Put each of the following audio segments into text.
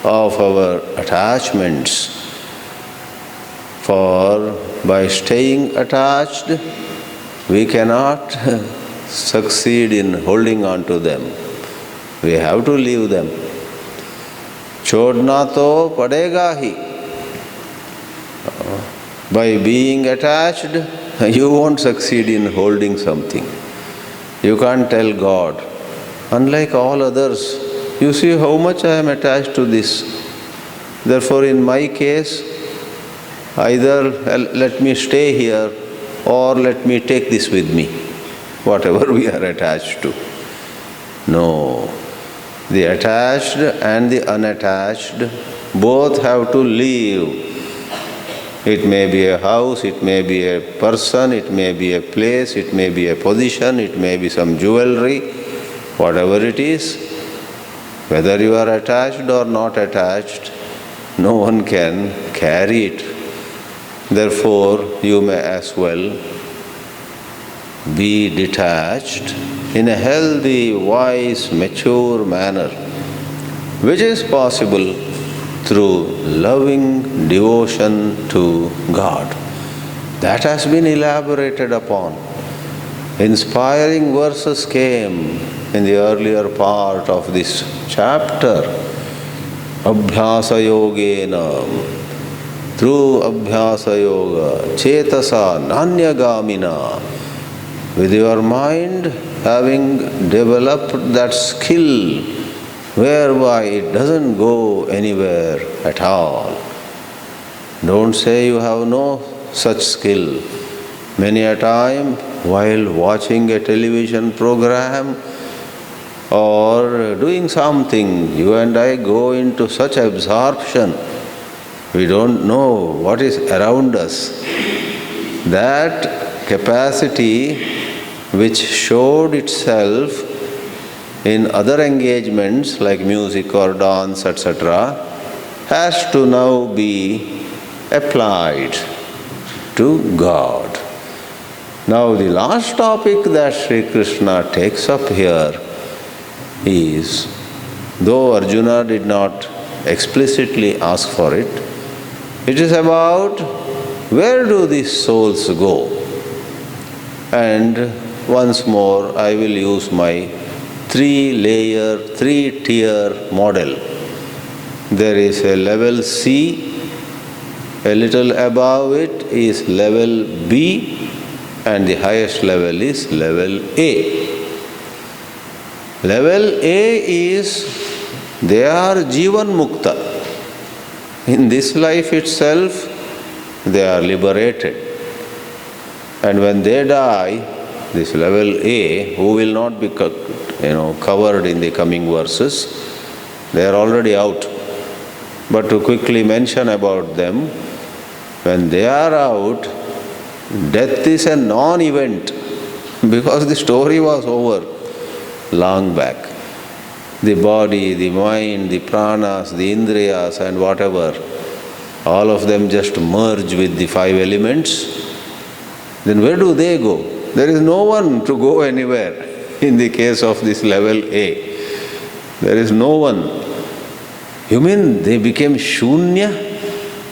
of our attachments. For by staying attached, we cannot succeed in holding on to them. We have to leave them. Chodna to padega hi. By being attached, you won't succeed in holding something. You can't tell God, unlike all others, you see how much I am attached to this. Therefore, in my case, either let me stay here or let me take this with me, whatever we are attached to. No. The attached and the unattached both have to leave. It may be a house, it may be a person, it may be a place, it may be a position, it may be some jewelry, whatever it is. Whether you are attached or not attached, no one can carry it. Therefore, you may as well be detached in a healthy, wise, mature manner, which is possible through loving devotion to God. That has been elaborated upon. Inspiring verses came in the earlier part of this chapter. Abhyasa yogena, through Abhyasa yoga, chetasa nanyagamina, with your mind having developed that skill whereby it doesn't go anywhere at all. Don't say you have no such skill. Many a time while watching a television program or doing something, you and I go into such absorption, we don't know what is around us. That capacity which showed itself in other engagements like music or dance, etc., has to now be applied to God. Now the last topic that Sri Krishna takes up here is, though Arjuna did not explicitly ask for it, it is about where do these souls go? And once more I will use my three-layer, three-tier model. There is a level C, a little above it is level B, and the highest level is level A. Level A is, they are Jivan Mukta. In this life itself, they are liberated. And when they die, this level A, who will not be covered in the coming verses, they are already out. But to quickly mention about them, when they are out, death is a non-event because the story was over long back. The body, the mind, the pranas, the indriyas and whatever, all of them just merge with the five elements. Then where do they go? There is no one to go anywhere in the case of this level A. There is no one. You mean they became shunya?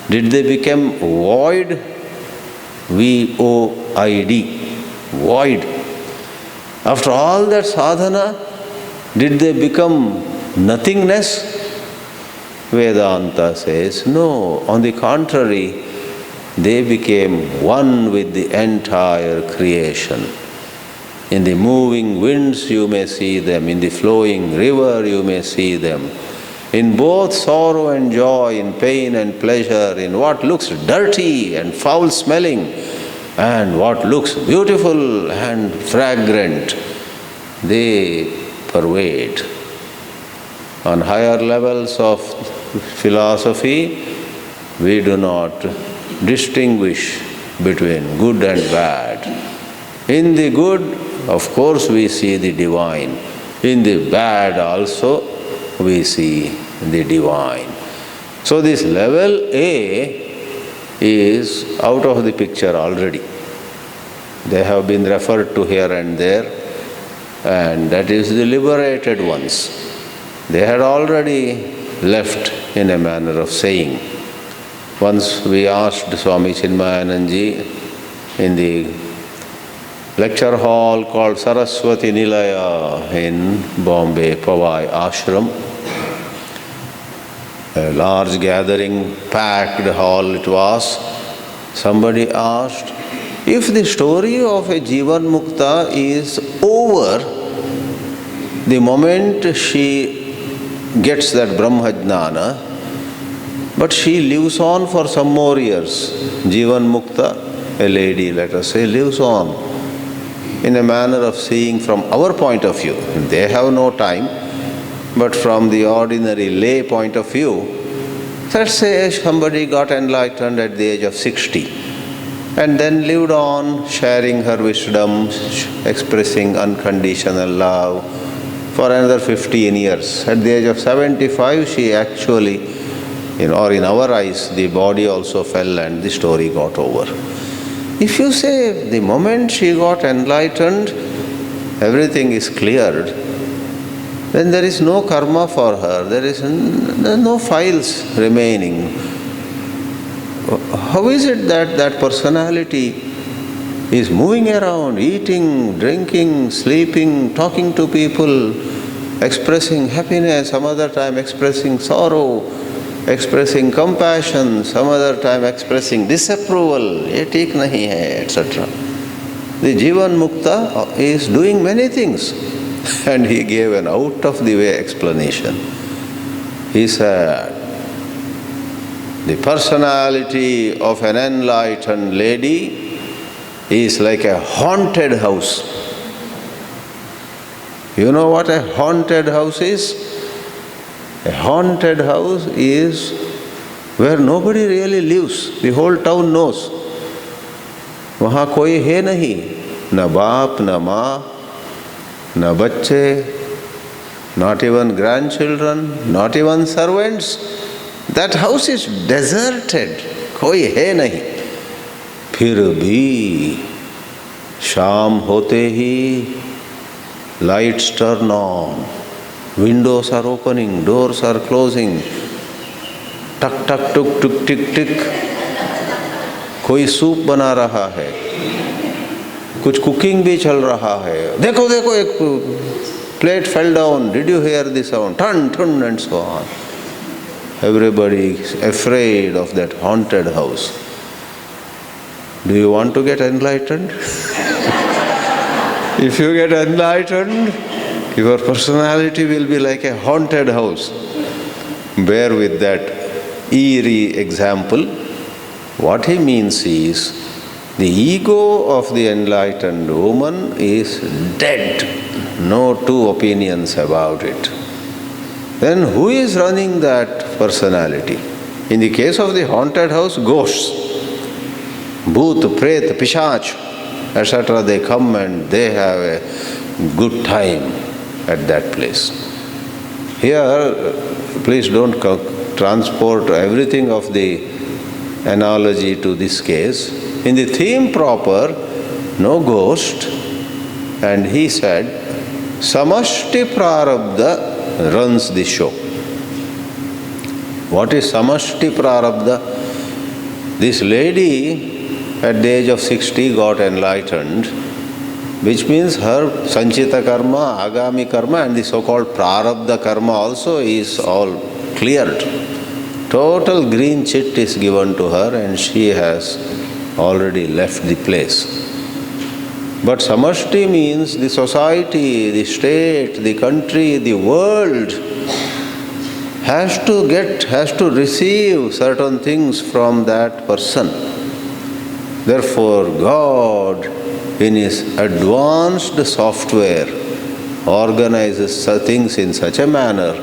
Did they become void? V-O-I-D. Void. After all that sadhana, did they become nothingness? Vedanta says, no. On the contrary, they became one with the entire creation. In the moving winds you may see them, in the flowing river you may see them. In both sorrow and joy, in pain and pleasure, in what looks dirty and foul-smelling, and what looks beautiful and fragrant, they pervade. On higher levels of philosophy, we do not distinguish between good and bad. In the good, of course, we see the divine. In the bad also, we see the divine. So this level A is out of the picture already. They have been referred to here and there, and that is the liberated ones. They had already left in a manner of saying. Once we asked Swami Chinmayananji in the lecture hall called Saraswati Nilaya in Bombay, Powai Ashram, a large gathering, packed hall it was. Somebody asked, if the story of a Jivan Mukta is over the moment she gets that Brahmajnana, but she lives on for some more years. Jivan Mukta, a lady, let us say, lives on in a manner of seeing from our point of view. They have no time, but from the ordinary lay point of view, let's say somebody got enlightened at the age of 60 and then lived on sharing her wisdom, expressing unconditional love for another 15 years. At the age of 75, she actually, or in our eyes, the body also fell and the story got over. If you say the moment she got enlightened, everything is cleared, then there is no karma for her, there is no files remaining. How is it that that personality is moving around, eating, drinking, sleeping, talking to people, expressing happiness, some other time expressing sorrow, expressing compassion, some other time expressing disapproval, ye theek nahi hai, etc. The Jivan Mukta is doing many things. And he gave an out-of-the-way explanation. He said, the personality of an enlightened lady is like a haunted house. You know what a haunted house is? A haunted house is where nobody really lives. The whole town knows. वहाँ कोई है नहीं, न बाप, न माँ, न बच्चे, not even grandchildren, not even servants. That house is deserted. कोई है नहीं. फिर भी शाम होते ही lights turn on, windows are opening, doors are closing, टक टक टुक टुक टिक टिक, कोई सूप बना रहा है, कुछ कुकिंग भी चल रहा है. देखो देखो एक plate fell down, did you hear the sound? Turn, turn, and so on. Everybody is afraid of that haunted house. Do you want to get enlightened? If you get enlightened, your personality will be like a haunted house. Bear with that eerie example. What he means is, the ego of the enlightened woman is dead. No two opinions about it. Then who is running that personality? In the case of the haunted house, ghosts, bhoot, pret, pishach, etc. they come and they have a good time at that place. Here, please don't transport everything of the analogy to this case. In the theme proper, no ghost, and he said, Samashti Prarabdha runs the show. What is Samashti Prarabdha? This lady at the age of 60 got enlightened, which means her Sanchita Karma, Agami Karma and the so-called Prarabdha Karma also is all cleared. Total green chit is given to her and she has already left the place. But Samashti means the society, the state, the country, the world has to receive certain things from that person. Therefore, God, in His advanced software, organizes things in such a manner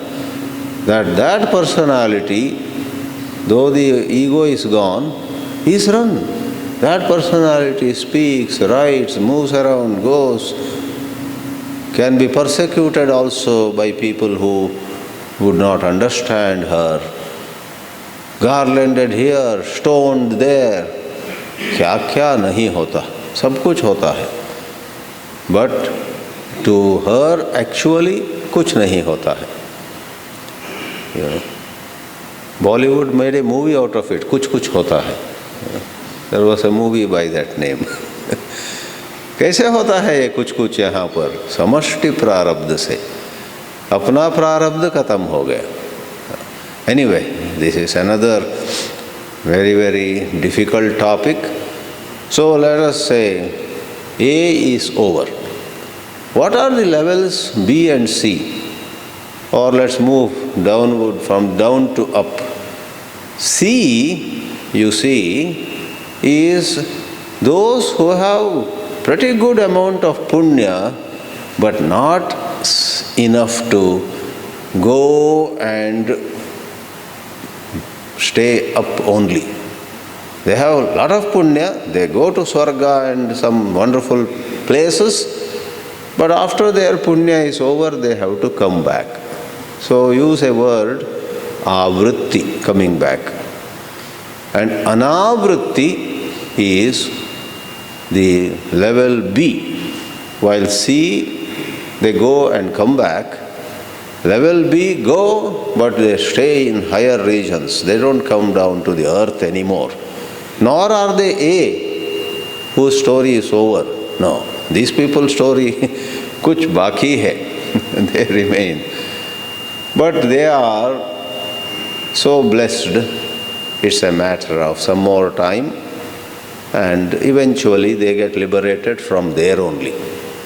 that that personality, though the ego is gone, is run. That personality speaks, writes, moves around, goes, can be persecuted also by people who would not understand her. Garlanded here, stoned there. क्या क्या नहीं होता, सब कुछ होता है. But to her actually कुछ नहीं होता है. Bollywood made a movie out of it, Kuch Kuch Hota Hai. There was a movie by that name. कैसे होता है ये कुछ कुछ यहाँ पर? समष्टि प्रारब्ध से. अपना प्रारब्ध खत्म हो गया. Anyway, this is another very, very difficult topic. So let us say A is over. What are the levels B and C? Or let's move downward from down to up. C, you see, is those who have pretty good amount of punya, but not enough to go and stay up only. They have a lot of punya, they go to Swarga and some wonderful places, but after their punya is over, they have to come back. So use a word, avritti, coming back. And anavritti is the level B, while C, they go and come back. Level B go, but they stay in higher regions. They don't come down to the earth anymore. Nor are they A, whose story is over. No, these people's story, kuch baki hai, they remain. But they are so blessed, it's a matter of some more time, and eventually they get liberated from there only.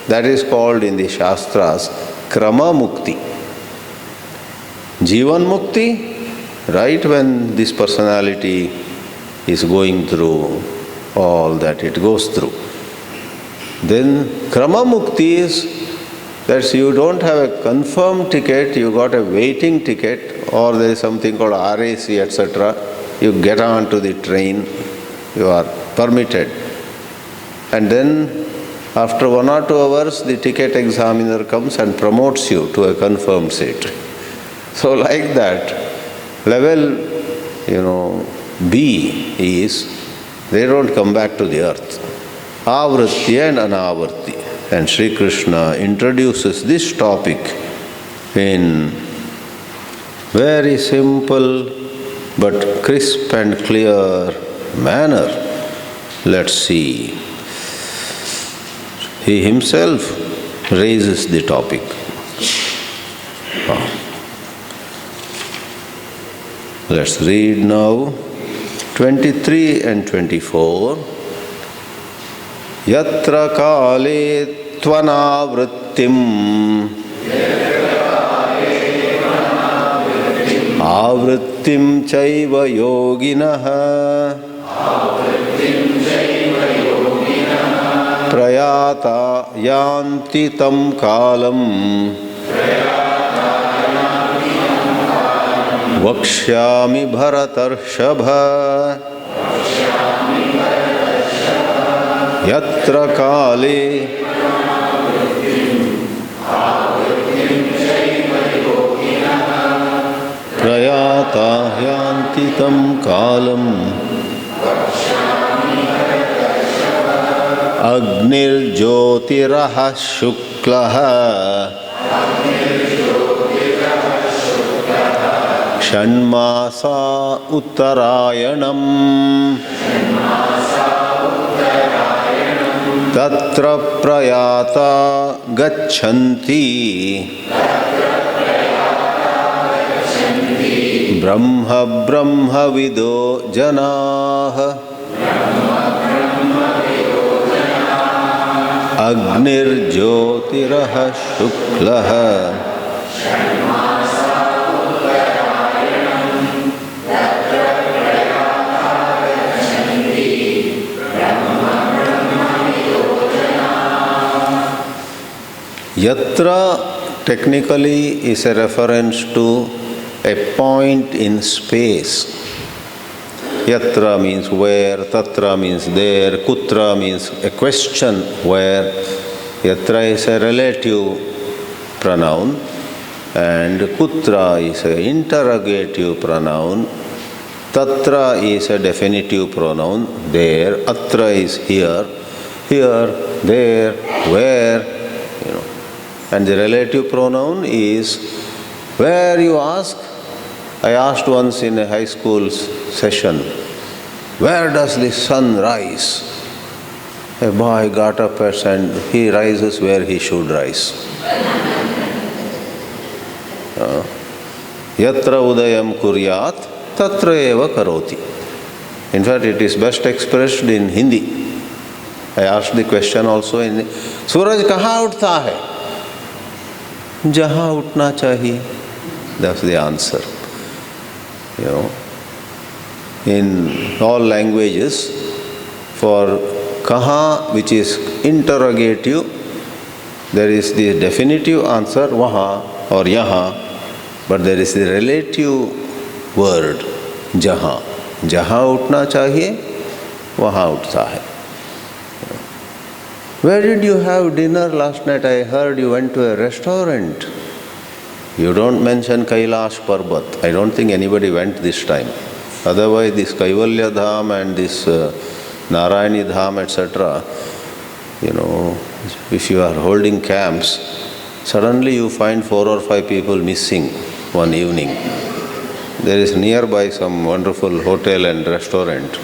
That is called in the Shastras Krama Mukti. Jivan Mukti, right when this personality is going through all that it goes through. Then Krama Mukti is that you don't have a confirmed ticket, you got a waiting ticket, or there is something called RAC, etc. You get on to the train, you are permitted. And then after 1 or 2 hours, the ticket examiner comes and promotes you to a confirmed seat. So like that, level, B is, they don't come back to the earth. Avritti and anavritti. And Sri Krishna introduces this topic in very simple but crisp and clear manner. Let's see. He himself raises the topic. Let's read now 23 and 24. Yatra kale tvanavrittim avrittim chaiva yoginaha prayata yanti tam kalam vakshyami bharatarshava yatra kale prayata yanti tam kalam agnir jyotiraha shuklaha षण्मासा उत्तरायणम् तत्र प्रयाता गच्छन्ति ब्रह्म ब्रह्मविदो जनाः अग्निर्ज्योतिरः शुक्लः Yatra technically is a reference to a point in space. Yatra means where, tatra means there, kutra means a question where. Yatra is a relative pronoun and kutra is an interrogative pronoun. Tatra is a definitive pronoun, there. Atra is here, here, there, where. And the relative pronoun is where you ask, I asked once in a high school session, where does the sun rise? A boy got up and said, he rises where he should rise. Yatra udayam kuryat, tatra eva karoti. In fact, it is best expressed in Hindi. I asked the question also in Suraj kahan uthta hai? Jahan utna chahiye. That's the answer. You know, in all languages, for kaha, which is interrogative, there is the definitive answer waha or yaha, but there is the relative word jaha. Jaha utna chahiye, waha uthta hai. Where did you have dinner last night? I heard you went to a restaurant. You don't mention Kailash Parbat. I don't think anybody went this time. Otherwise, this Kaivalya Dham and this Narayani Dham, etc., if you are holding camps, suddenly you find 4 or 5 people missing one evening. There is nearby some wonderful hotel and restaurant,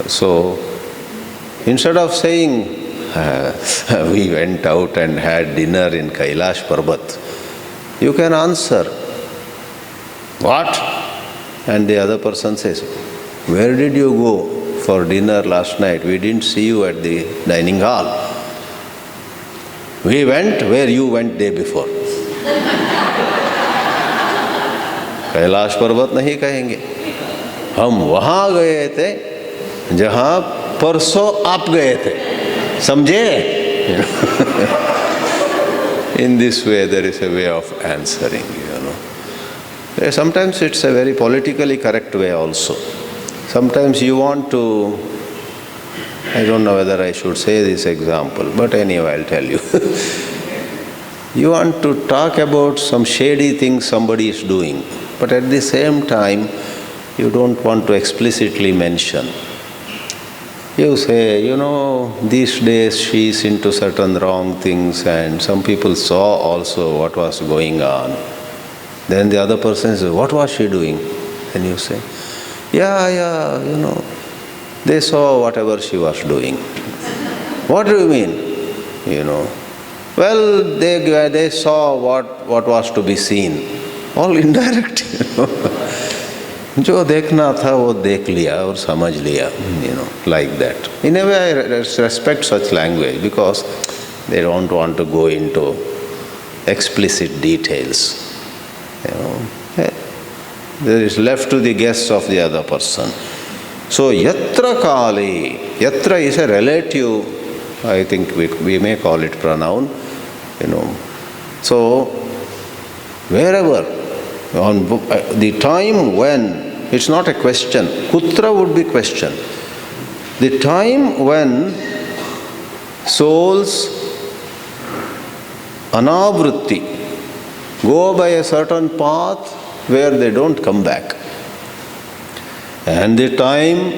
So, instead of saying, we went out and had dinner in Kailash Parbat, you can answer, what? And the other person says, where did you go for dinner last night? We didn't see you at the dining hall. We went where you went day before. Kailash पर्वत नहीं कहेंगे, हम वहाँ गए थे जहाँ परसों आप गए थे, समझे? In this way, there is a way of answering, Sometimes it's a very politically correct way also. Sometimes you want to, I don't know whether I should say this example, but anyway, I'll tell you. You want to talk about some shady things somebody is doing, but at the same time, you don't want to explicitly mention. You say, these days she is into certain wrong things and some people saw also what was going on. Then the other person says, what was she doing? And you say, they saw whatever she was doing. What do you mean? Well, they saw what was to be seen. All indirect, जो देखना था वो देख लिया और समझ लिया, like that. In a way, I respect such language because they don't want to go into explicit details. There is left to the guess of the other person. So, yatra kali, yatra is a relative, I think we may call it pronoun, So, wherever, on the time when, it's not a question, kutra would be question. The time when souls anavritti go by a certain path where they don't come back. And the time,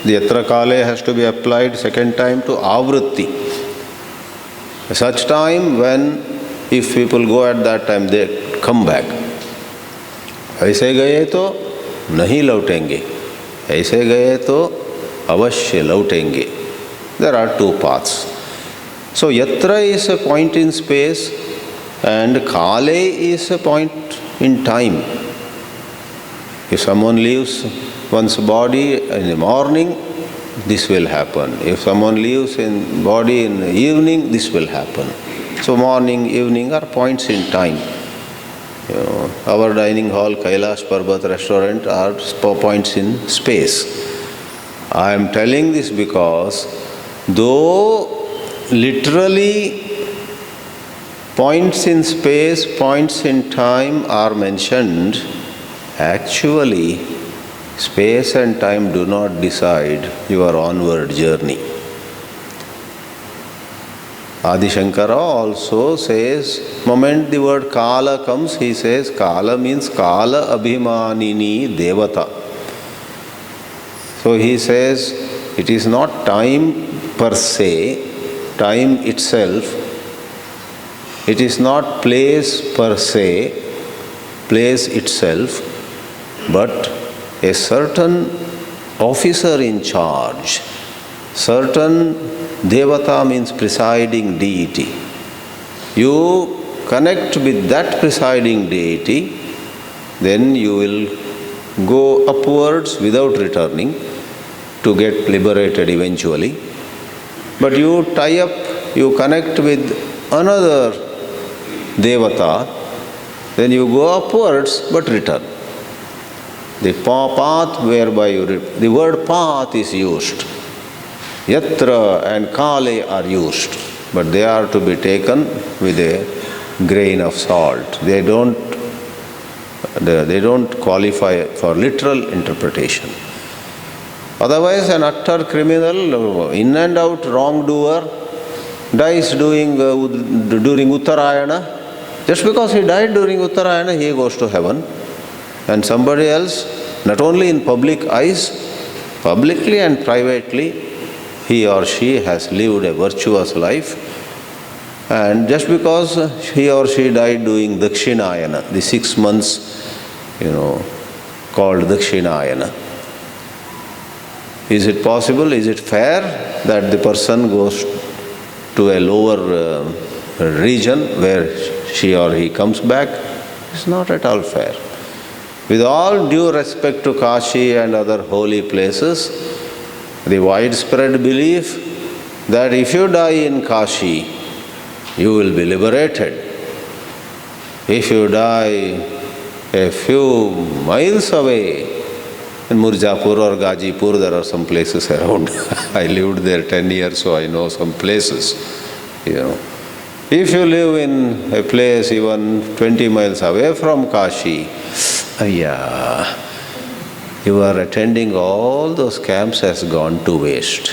the yatra kale has to be applied second time to avritti. Such time when, if people go at that time, they come back. ऐसे गए तो नहीं लौटेंगे, ऐसे गए तो अवश्य लौटेंगे. There are two paths. So yatra is a point in space and kale is a point in time. If someone leaves one's body in the morning, this will happen. If someone leaves in body in the evening, this will happen. So morning, evening are points in time. Our dining hall, Kailash Parbat restaurant are points in space. I am telling this because though literally points in space, points in time are mentioned, actually space and time do not decide your onward journey. Adi Shankara also says, moment the word kala comes, he says kala means kala abhimanini devata. So he says it is not time per se, time itself, it is not place per se, place itself, but a certain officer in charge, certain devata means presiding deity. You connect with that presiding deity, then you will go upwards without returning to get liberated eventually. But you tie up, you connect with another devata, then you go upwards but return. The path whereby the word path is used. Yatra and kale are used, but they are to be taken with a grain of salt. They don't qualify for literal interpretation. Otherwise, an utter criminal, in and out wrongdoer, dies during Uttarayana. Just because he died during Uttarayana, he goes to heaven. And somebody else, not only in public eyes, publicly and privately, he or she has lived a virtuous life. And just because he or she died doing Dakshinayana, the 6 months, called Dakshinayana, is it possible, is it fair that the person goes to a lower region where she or he comes back? It's not at all fair. With all due respect to Kashi and other holy places, the widespread belief that if you die in Kashi, you will be liberated. If you die a few miles away, in Mirzapur or Gazipur, there are some places around. I lived there 10 years, so I know some places. If you live in a place even 20 miles away from Kashi, you are attending all those camps has gone to waste.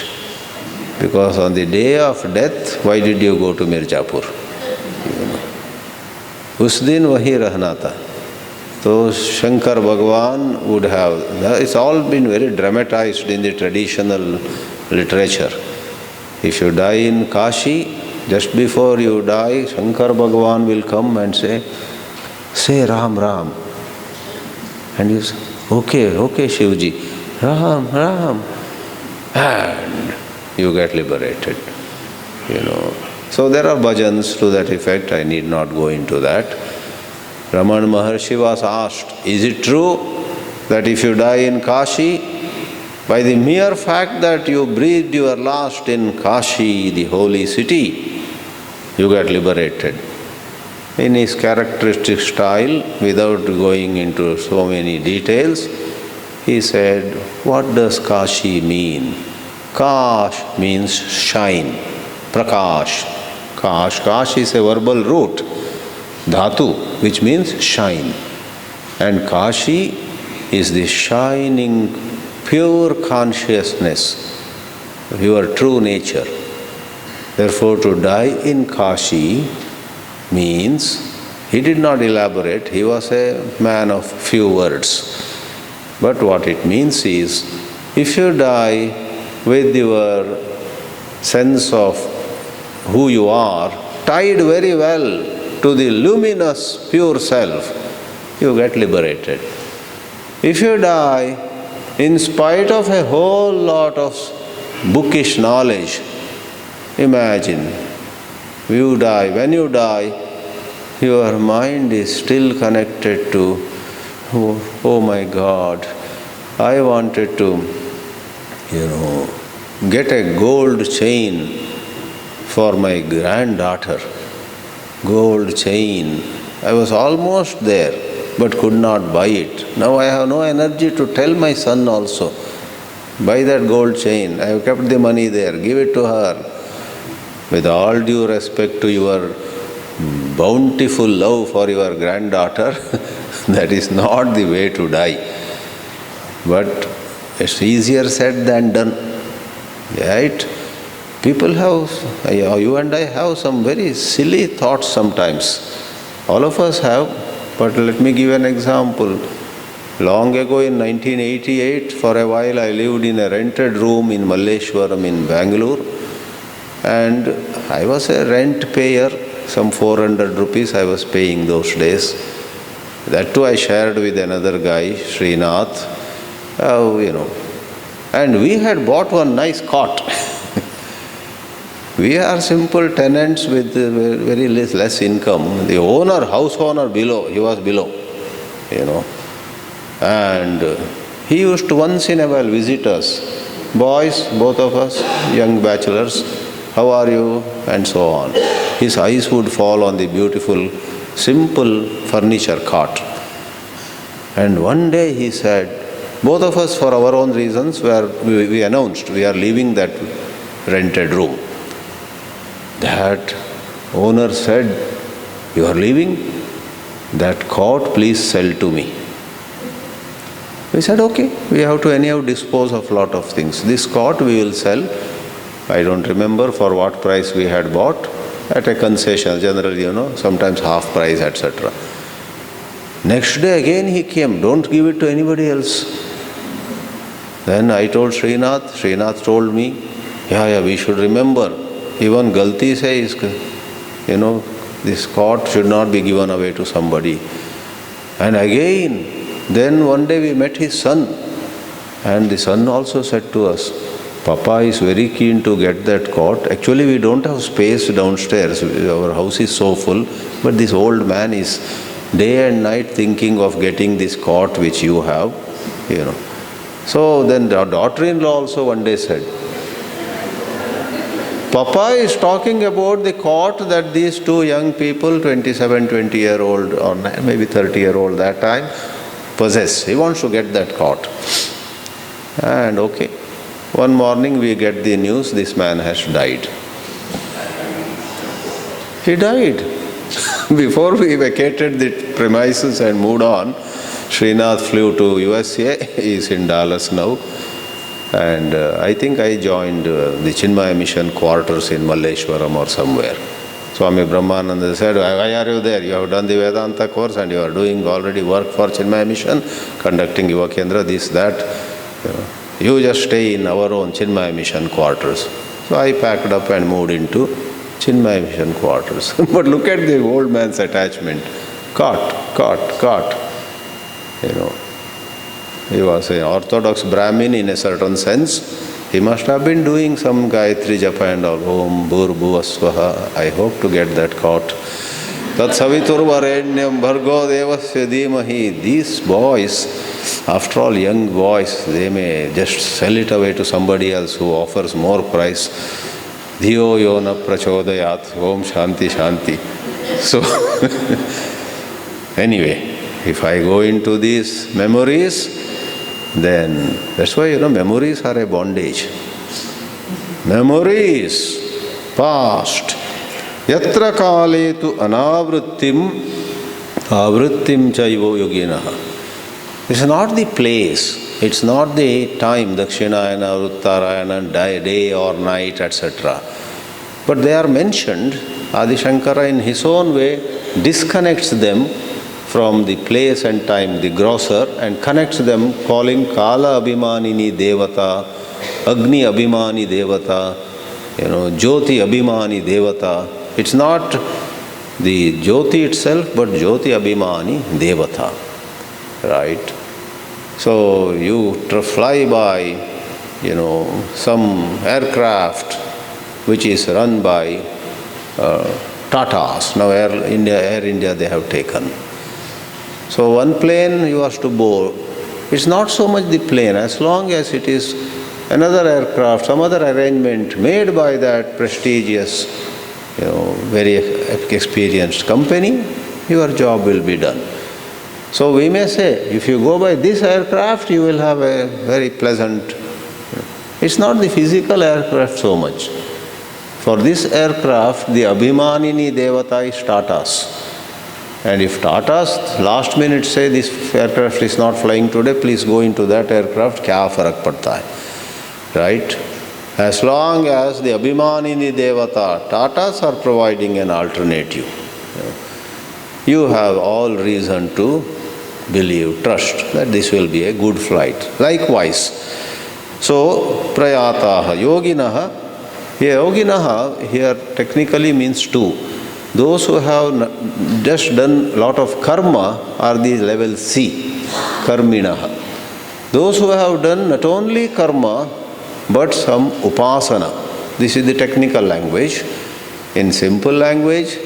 Because on the day of death, why did you go to Mirzapur? Us din wahi rahna tha. So Shankar Bhagavan would have, it's all been very dramatized in the traditional literature. If you die in Kashi, just before you die, Shankar Bhagavan will come and say Ram, Ram. And you say, okay Shivji, Ram, Ram. And you get liberated. So there are bhajans to that effect, I need not go into that. Raman Maharshi was asked, is it true that if you die in Kashi, by the mere fact that you breathed your last in Kashi, the holy city, you get liberated? In his characteristic style, without going into so many details, he said, what does Kashi mean? Kash means shine, prakash. Kash is a verbal root, dhatu, which means shine. And Kashi is the shining, pure consciousness, your true nature. Therefore, to die in Kashi means, he did not elaborate, he was a man of few words. But what it means is, if you die with your sense of who you are tied very well to the luminous pure self, you get liberated. If you die in spite of a whole lot of bookish knowledge, imagine, when you die, your mind is still connected to, oh my God, I wanted to, get a gold chain for my granddaughter. Gold chain. I was almost there, but could not buy it. Now I have no energy to tell my son also, buy that gold chain. I have kept the money there, give it to her. With all due respect to your bountiful love for your granddaughter, that is not the way to die. But it's easier said than done. Right? People have, you and I have some very silly thoughts sometimes. All of us have, but let me give an example. Long ago in 1988, for a while I lived in a rented room in Malleshwaram in Bangalore. And I was a rent payer, some 400 rupees I was paying those days. That too I shared with another guy, Srinath, And we had bought one nice cot. We are simple tenants with very less income. The owner, house owner below, he was below, And he used to once in a while visit us. Boys, both of us, young bachelors, how are you? And so on. His eyes would fall on the beautiful, simple furniture cot. And one day he said, both of us for our own reasons, we announced we are leaving that rented room. That owner said, you are leaving? That cot please sell to me. We said, okay, we have to anyhow dispose of lot of things. This cot we will sell. I don't remember for what price we had bought. At a concession, generally, sometimes half price, etc. Next day again he came, don't give it to anybody else. Then I told Srinath told me, we should remember, even galti says, this cot should not be given away to somebody. And again, then one day we met his son, and the son also said to us, Papa is very keen to get that cot. Actually, we don't have space downstairs. Our house is so full, but this old man is day and night thinking of getting this cot which you have, So then the daughter-in-law also one day said, Papa is talking about the cot that these two young people, 27, 20-year-old or maybe 30-year-old that time, possess. He wants to get that cot. And okay. One morning we get the news, this man has died. He died. Before we vacated the premises and moved on, Srinath flew to USA. He is in Dallas now. And I think I joined the Chinmaya Mission quarters in Malleshwaram or somewhere. Swami Brahmananda said, why are you there? You have done the Vedanta course and you are doing already work for Chinmaya Mission, conducting Yuva Kendra, this, that. You just stay in our own Chinmaya Mission quarters. So I packed up and moved into Chinmaya Mission quarters. But look at the old man's attachment. Cot. He was an orthodox Brahmin in a certain sense. He must have been doing some Gayatri Japa and all. Om Bhurbu Aswaha. I hope to get that cot. Tat Saviturvarenyam Bhargo Devasya Dhimahi. These boys, after all young boys, they may just sell it away to somebody else who offers more price. Dhiyo yona prachodayat. Om Shanti Shanti. So, anyway, if I go into these memories, then that's why, memories are a bondage. Memories, past. Yatra kale tu anavrittim, avrittim chaivo yoginaha. It's not the place, it's not the time, Dakshinayana, Uttarayana, day or night, etc. But they are mentioned. Adi Shankara in his own way disconnects them from the place and time, the grosser, and connects them, calling Kala Abhimanini Devata, Agni Abhimani Devata, Jyoti Abhimani Devata. It's not the Jyoti itself, but Jyoti Abhimani Devata. Right? So you fly by, some aircraft which is run by Tatas. Now Air India they have taken. So one plane you have to board. It's not so much the plane, as long as it is another aircraft, some other arrangement made by that prestigious, very experienced company, your job will be done. So we may say, if you go by this aircraft, you will have a very pleasant. It's not the physical aircraft so much. For this aircraft, the Abhimanini Devata is Tatas. And if Tatas last minute say this aircraft is not flying today, please go into that aircraft, kya farak padta hai? Right? As long as the Abhimanini Devata, Tatas are providing an alternative, you have all reason to believe, trust that this will be a good flight. Likewise, so prayataha, yoginaha, here technically means two. Those who have just done a lot of karma are the level C, karminaha. Those who have done not only karma but some upasana. This is the technical language. In simple language,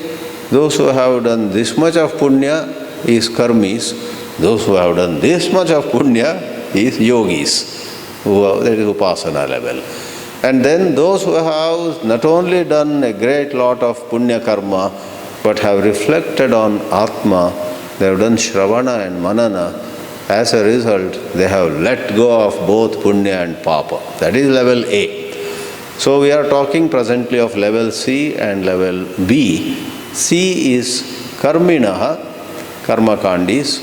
those who have done this much of punya is karmis. Those who have done this much of punya is yogis. That is upasana level. And then those who have not only done a great lot of punya karma but have reflected on Atma, they have done Shravana and Manana. As a result, they have let go of both punya and papa. That is level A. So we are talking presently of level C and level B. C is karminaha, karmakandis,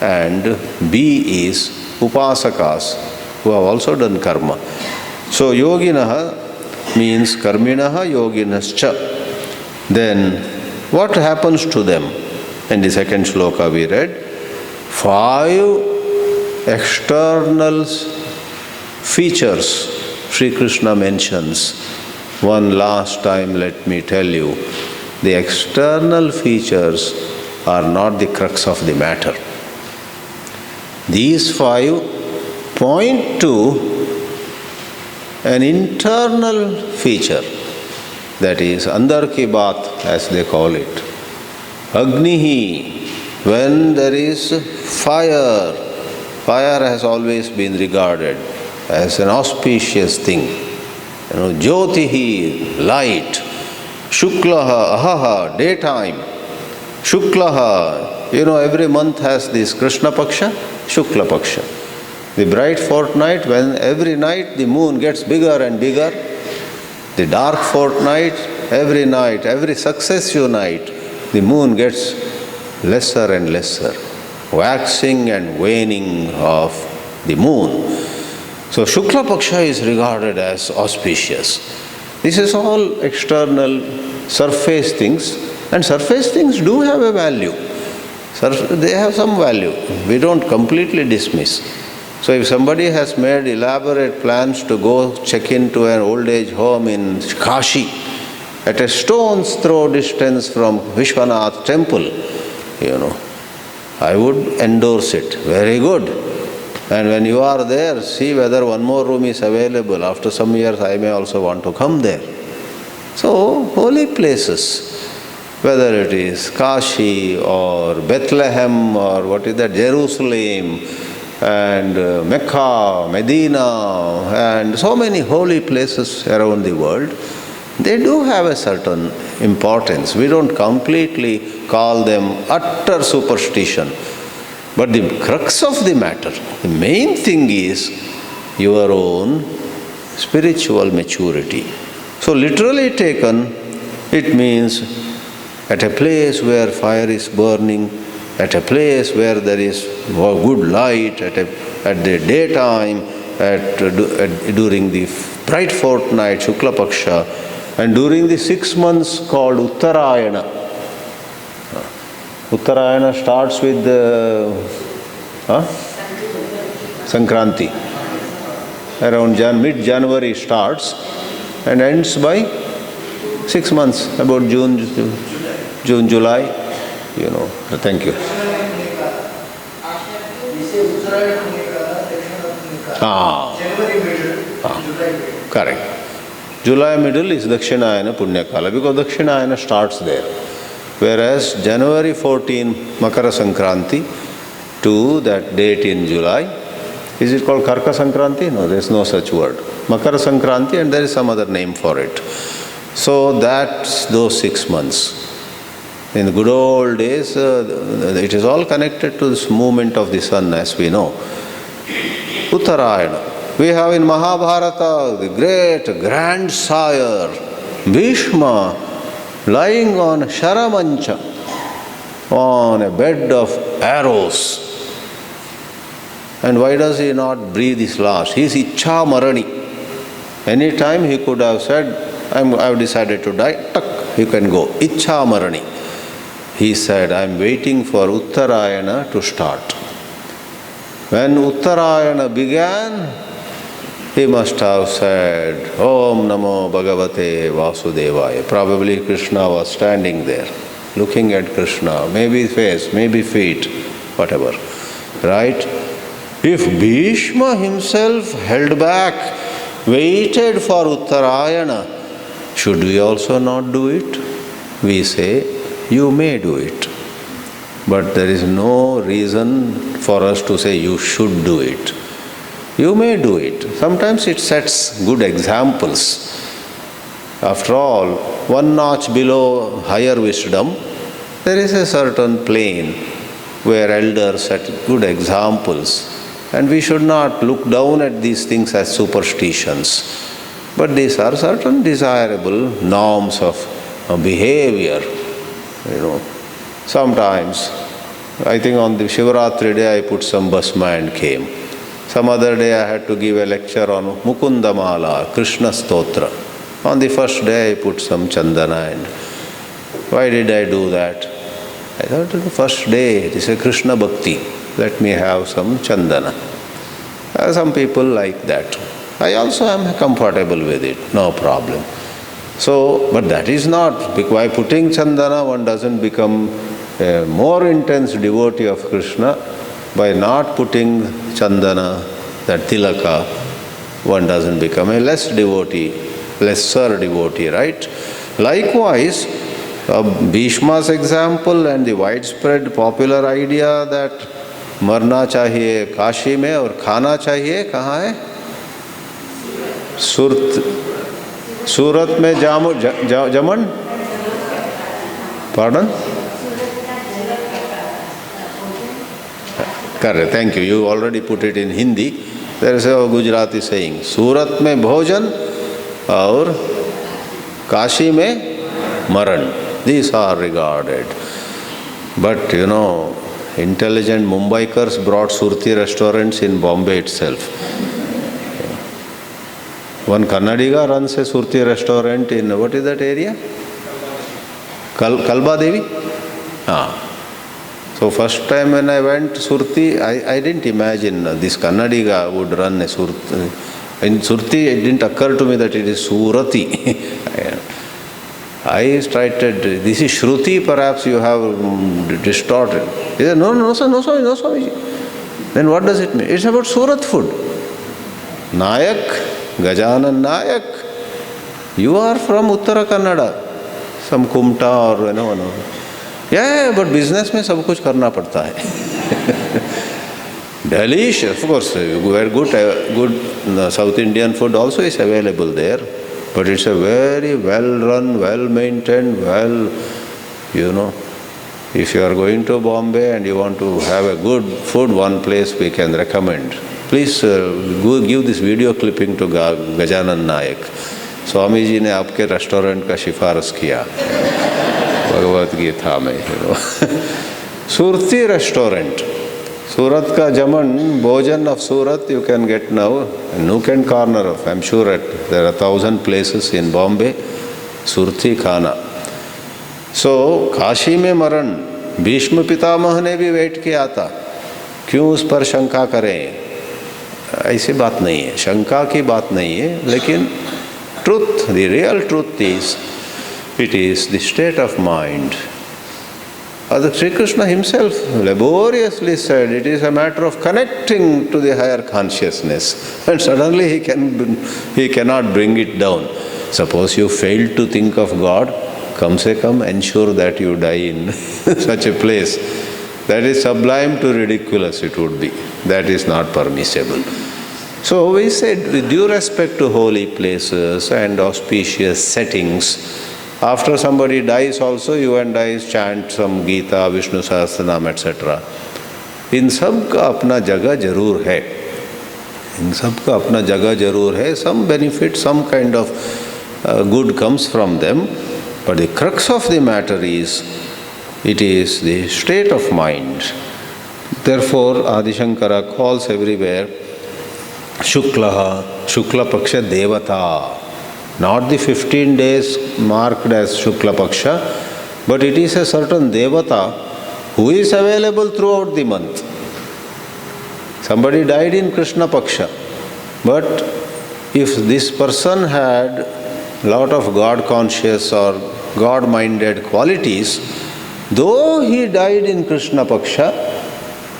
and B is upasakas, who have also done karma. So yoginaha means karminaha yoginascha. Then what happens to them? In the second shloka we read, 5 external features Sri Krishna mentions. One last time let me tell you, the external features are not the crux of the matter. These 5 point to an internal feature, that is andar ki baat as they call it. Agnihi, when there is fire, fire has always been regarded as an auspicious thing. Jyotihi, light. Shuklaha, ahaha, daytime. Shuklaha, every month has this Krishna Paksha, Shukla Paksha. The bright fortnight, when every night the moon gets bigger and bigger. The dark fortnight, every successive night, the moon gets lesser and lesser. Waxing and waning of the moon. So Shukla Paksha is regarded as auspicious. This is all external surface things, and surface things do have a value. They have some value. We don't completely dismiss. So if somebody has made elaborate plans to go check into an old age home in Kashi, at a stone's throw distance from Vishwanath temple, I would endorse it. Very good. And when you are there, see whether one more room is available. After some years, I may also want to come there. So, holy places, whether it is Kashi or Bethlehem or what is that, Jerusalem, and Mecca, Medina, and so many holy places around the world, they do have a certain importance. We don't completely call them utter superstition. But the crux of the matter, the main thing is your own spiritual maturity. So literally taken, it means at a place where fire is burning, at a place where there is good light, at the daytime, during the bright fortnight, Shukla Paksha, and during the 6 months called Uttarayana. Uttarayana starts with Sankranti. Around mid-January starts and ends by 6 months, about June, July, Thank you. Correct. July middle is Dakshinayana Punyakala, because Dakshinayana starts there. Whereas January 14, Makara Sankranti, to that date in July, is it called Karka Sankranti? No, there is no such word. Makara Sankranti, and there is some other name for it. So that's those 6 months. In the good old days, it is all connected to this movement of the sun, as we know. Uttarayana. We have in Mahabharata the great grandsire, Bhishma, lying on Sharamancha, on a bed of arrows. And why does he not breathe his last? He is Ichha Marani. Any time he could have said, I have decided to die, tuck, you can go. Ichha Marani. He said, I am waiting for Uttarayana to start. When Uttarayana began, he must have said, Om Namo Bhagavate Vasudevaya. Probably Krishna was standing there. looking at Krishna, maybe face, maybe feet, whatever. Right? If Bhishma himself held back, waited for Uttarayana, should we also not do it? We say, you may do it. But there is no reason for us to say you should do it. You may do it. Sometimes it sets good examples. After all, one notch below higher wisdom, there is a certain plane where elders set good examples. And we should not look down at these things as superstitions. But these are certain desirable norms of behavior. Sometimes, I think on the Shivaratri day I put some basma and came. Some other day I had to give a lecture on Mukundamala, Krishna Stotra. On the first day I put some chandana and why did I do that? I thought the first day it is a Krishna Bhakti. Let me have some chandana. Some people like that. I also am comfortable with it, no problem. So, but that is not, by putting chandana one doesn't become a more intense devotee of Krishna. By not putting chandana, that tilaka, one doesn't become a lesser devotee, right? Likewise, Bhishma's example and the widespread popular idea that मरना चाहिए काशी में और खाना चाहिए कहाँ है? सूरत में जमन? Pardon? Correct, thank you. You already put it in Hindi. There is a Gujarati saying, सूरत में भोजन और काशी में मरण. These are regarded. But intelligent Mumbaikars brought Surti restaurants in Bombay itself. One Kannadiga runs a Surti restaurant in, what is that area? Kalba Devi? So first time when I went to Surti, I didn't imagine this Kannadiga would run a Surti. In Surti, it didn't occur to me that it is Surati. I started, this is Shruti, perhaps you have distorted. He said, no, Swamiji. Then what does it mean? It's about Surat food. Nayak, Gajanan Nayak, you are from Uttara Kannada, some Kumta or Yeah, but business में सब कुछ करना पड़ता है. Delicious, of course, very good South Indian food also is available there. But it's a very well-run, well-maintained, if you are going to Bombay and you want to have a good food, one place we can recommend. Please go give this video clipping to Gajanan Nayak. Swami ji ने आपके restaurant का सिफारिश किया भगवत गीता में. Surti restaurant. Surat ka jaman, bhojan of Surat you can get now, nook and corner of, I'm sure there are 1,000 places in Bombay, Surti khana. So, Kashi में मरण, भीष्म पितामह ने भी वेट किया था, क्यों उस पर शंका करें? ऐसी बात नहीं है, शंका की बात नहीं है, लेकिन truth, the real truth is, it is the state of mind. Sri Krishna himself laboriously said it is a matter of connecting to the higher consciousness, and suddenly he cannot bring it down. Suppose you fail to think of God, come se come ensure that you die in such a place. That is sublime to ridiculous it would be. That is not permissible. So we said with due respect to holy places and auspicious settings, after somebody dies also, you and I chant some Geeta, Vishnu Sahasranam, etc. इन सब का अपना जगह जरूर है. इन सब का अपना जगह जरूर है. Some benefit, some kind of good comes from them. But the crux of the matter is, it is the state of mind. Therefore, Adi Shankara calls everywhere Shuklaha, Shukla Paksha Devata. Not the 15 days marked as Shukla Paksha, but it is a certain Devata who is available throughout the month. Somebody died in Krishna Paksha, but if this person had lot of God conscious or God minded qualities, Though he died in Krishna Paksha,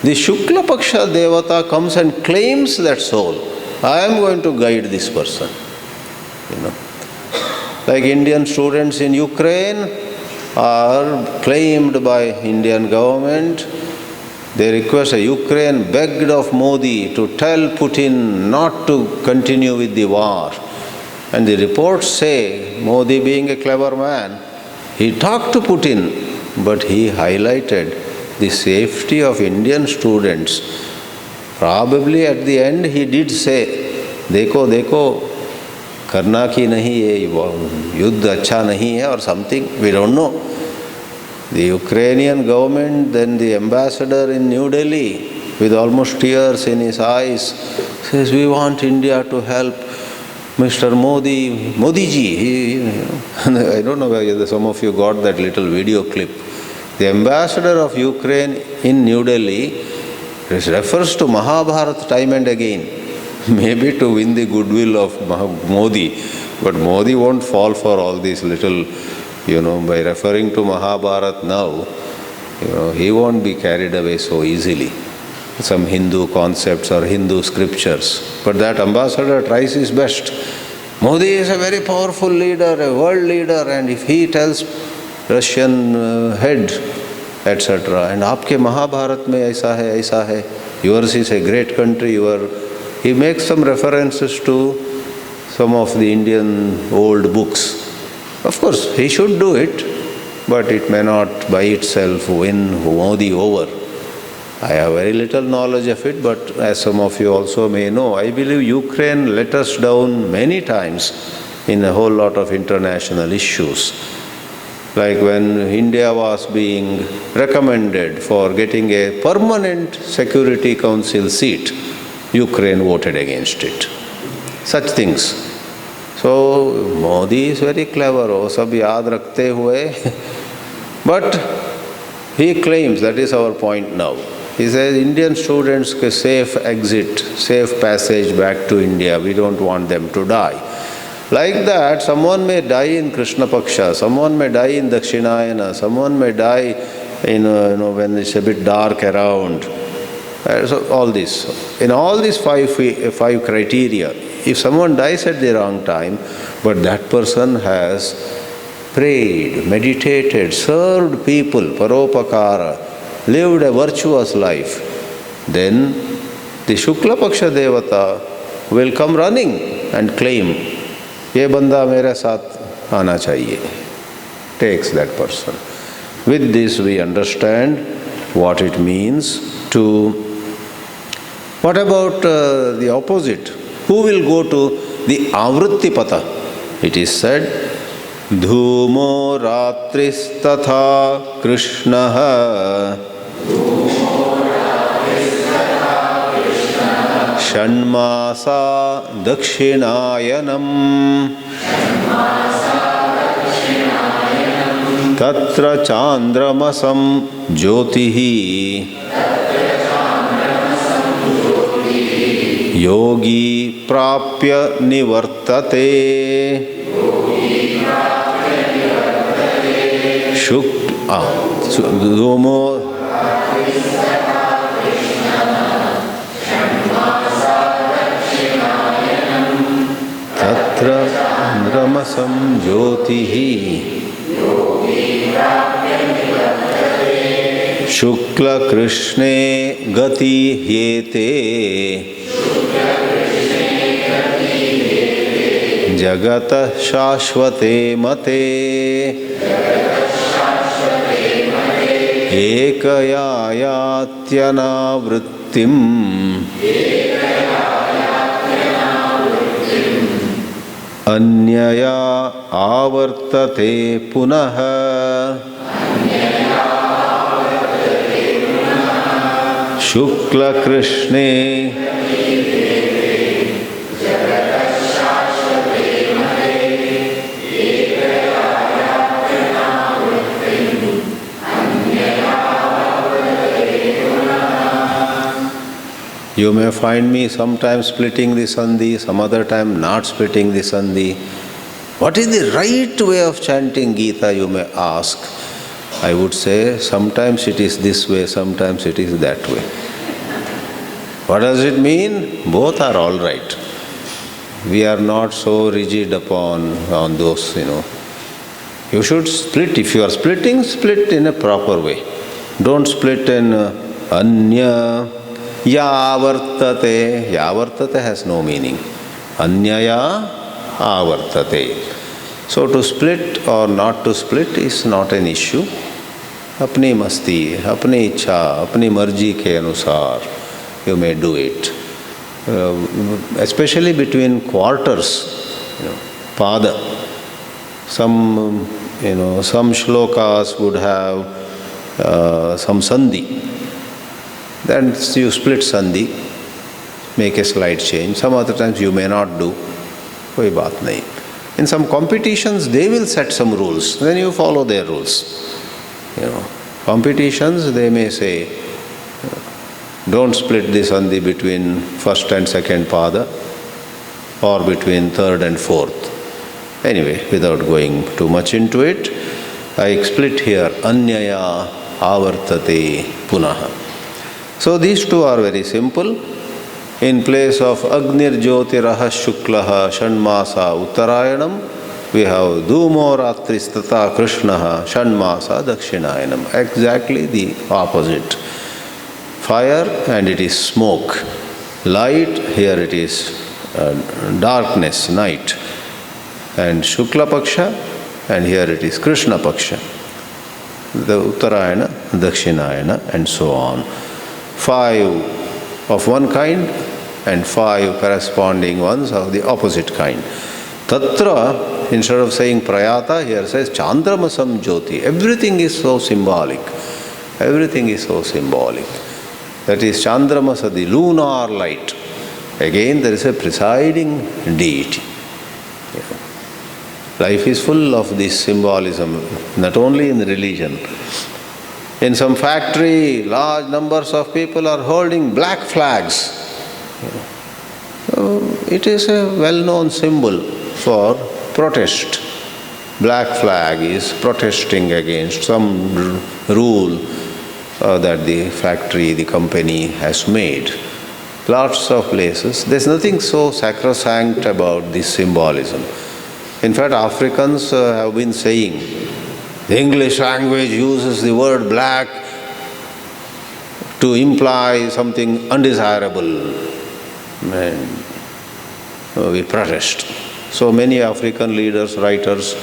the Shukla Paksha Devata comes and claims that soul. I am going to guide this person. You know, like Indian students in Ukraine are claimed by Indian government. They request, Ukraine begged of Modi to tell Putin not to continue with the war. And the reports say, Modi being a clever man, he talked to Putin, but he highlighted the safety of Indian students. Probably at the end he did say, देखो देखो करना की नहीं ये युद्ध अच्छा नहीं है or something, we don't know. The Ukrainian government, then the ambassador in New Delhi, with almost tears in his eyes, says, we want India to help Mr. Modi ji. I don't know whether some of you got that little video clip. The ambassador of Ukraine in New Delhi refers to Mahabharata time and again, maybe to win the goodwill of Modi. But Modi won't fall for all these little, by referring to Mahabharata now, he won't be carried away so easily. Some Hindu concepts or Hindu scriptures. But that ambassador tries his best. Modi is a very powerful leader, a world leader, and if he tells Russian head, etc., and आपके महाभारत में ऐसा है, yours is a great country, he makes some references to some of the Indian old books. Of course, he should do it, but it may not by itself win Modi over. I have very little knowledge of it, but as some of you also may know, I believe Ukraine let us down many times in a whole lot of international issues. Like when India was being recommended for getting a permanent Security Council seat, Ukraine voted against it. Such things. So Modi is very clever, वो सब याद रखते हुए. But he claims, that is our point now. He says Indian students के safe exit, safe passage back to India. We don't want them to die. Like that, someone may die in Krishna Paksha, someone may die in Dakshinayana, someone may die in when it's a bit dark around. So all this. In all these five criteria, if someone dies at the wrong time, but that person has prayed, meditated, served people, paropakara, lived a virtuous life, then the Shukla Paksha Devata will come running and claim, ये बंदा मेरे साथ आना चाहिए. Takes that person. With this we understand what it means to. What about the opposite? Who will go to the Avritti Pata? It is said, Dhumo Ratristatha Krishnaha Shanmasa Dakshinayanam Tatra Chandramasam Jyotihi Yogi Prapya Nivartate Dhumo Tatra Chandramasam Jyotihi Shukla Krishne Gati Hyete Jagata Shashvate Mate Ekayayatyana Vrittim Anyaya Avartate Punaha Shukla Krishne You may find me sometimes splitting the sandhi, some other time not splitting the sandhi. What is the right way of chanting Geeta, you may ask. I would say sometimes it is this way, sometimes it is that way. What does it mean? Both are all right. We are not so rigid on those, You should split. If you are splitting, split in a proper way. Don't split in anya yavartate. Yavartate has no meaning. Anyaya avartate. So to split or not to split is not an issue. अपनी मस्ती, अपनी इच्छा, अपनी मर्जी के अनुसार you may do it. Especially between quarters, pada. Some shlokas would have some sandhi. Then you split sandhi, make a slight change. Some other times you may not do. Koi baat nahi. In some competitions, they will set some rules. Then you follow their rules. Competitions, they may say, don't split the sandhi between first and second pada or between third and fourth. Anyway, without going too much into it, I split here anyaya avartate punaha. So these two are very simple. In place of Agnir Jyotiraha Shuklaha Shanmasa Uttarayanam, we have Dhumo Ratristata Krishnaha Shanmasa Dakshinayanam. Exactly the opposite. Fire and it is smoke. Light, here it is darkness, night. And Shukla Paksha, and here it is Krishna Paksha. The Uttarayana, Dakshinayana, and so on. 5 of one kind and 5 corresponding ones of the opposite kind. Tatra, instead of saying Prayata, here says Chandramasam Jyoti. Everything is so symbolic. Everything is so symbolic. That is Chandramasa, the lunar light. Again, there is a presiding deity. Life is full of this symbolism, not only in religion. In some factory, large numbers of people are holding black flags. It is a well-known symbol for protest. Black flag is protesting against some rule that the factory, the company has made. Lots of places. There's nothing so sacrosanct about this symbolism. In fact, Africans have been saying, the English language uses the word black to imply something undesirable. And we protest. So many African leaders, writers,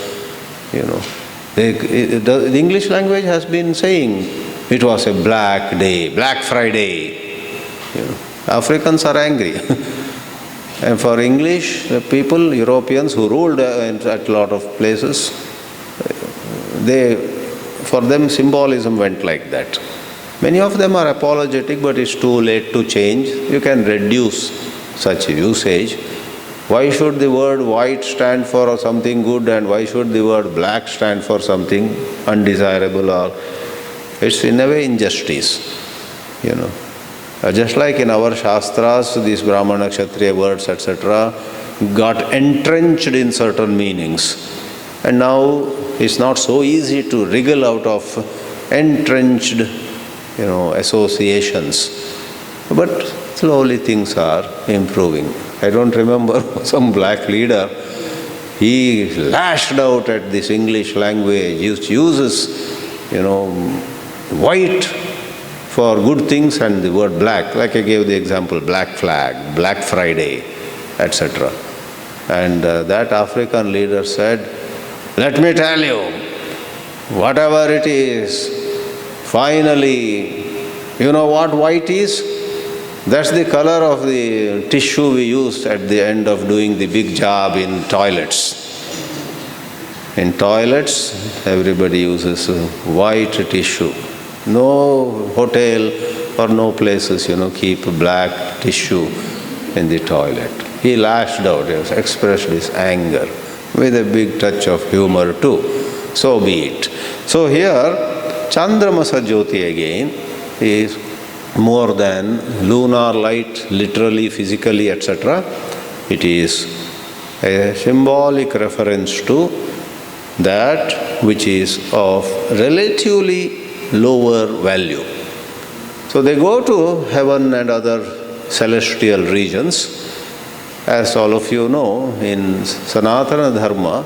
the English language has been saying it was a black day, Black Friday. Africans are angry. And for English people, Europeans who ruled at a lot of places, for them symbolism went like that. Many of them are apologetic, but it's too late to change. You can reduce such usage. Why should the word white stand for something good and why should the word black stand for something undesirable? Or it's in a way injustice, Just like in our Shastras, these Brahmana, Kshatriya words, etc., got entrenched in certain meanings. And now it's not so easy to wriggle out of entrenched, associations. But slowly things are improving. I don't remember some black leader, he lashed out at this English language, uses, white for good things and the word black, like I gave the example, black flag, Black Friday, etc. And that African leader said, let me tell you, whatever it is, finally, you know what white is? That's the color of the tissue we use at the end of doing the big job in toilets. In toilets, everybody uses white tissue. No hotel or no places, keep black tissue in the toilet. He lashed out, he expressed his anger with a big touch of humor too. So be it. So here, Chandramasa Jyoti again is more than lunar light, literally, physically, etc. It is a symbolic reference to that which is of relatively lower value. So they go to heaven and other celestial regions. As all of you know, in Sanatana Dharma,